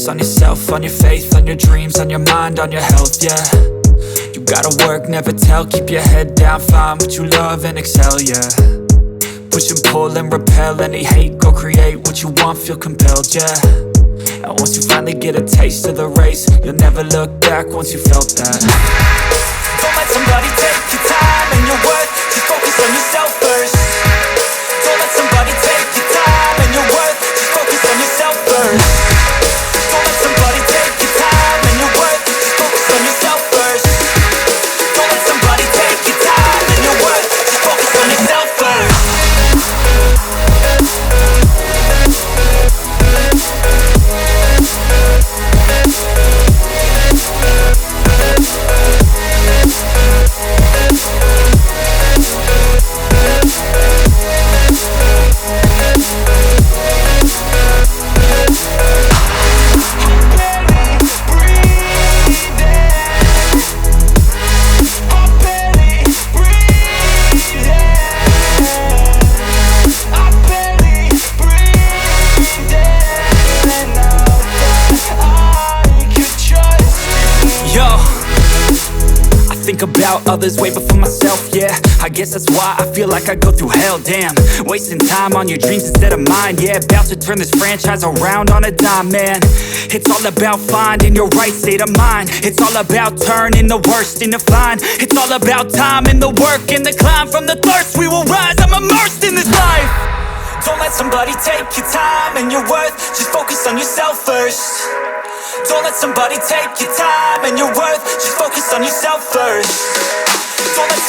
focus on yourself, on your faith, on your dreams, on your mind, on your health, yeah. You gotta work, never tell, keep your head down, find what you love and excel, yeah. Push and pull and repel any hate, go create what you want, feel compelled, yeah. And once you finally get a taste of the race, you'll never look back once you felt that. Don't let somebody take your time and your worth, just focus on yourself first. Don't let somebody take your time and your worth, just focus on yourself first. Don't let somebody take your time and your worth, just focus on yourself first. Don't let somebody take your time and your worth, just focus on yourself first. Think about others way before myself, yeah. I guess that's why I feel like I go through hell, damn. Wasting time on your dreams instead of mine, yeah. About to turn this franchise around on a dime, man. It's all about finding your right state of mind. It's all about turning the worst into fine. It's all about time and the work and the climb. From the thirst we will rise, I'm immersed in this life. Don't let somebody take your time and your worth, just focus on yourself first. Don't let somebody take your time and your worth, just focus on yourself first. Don't let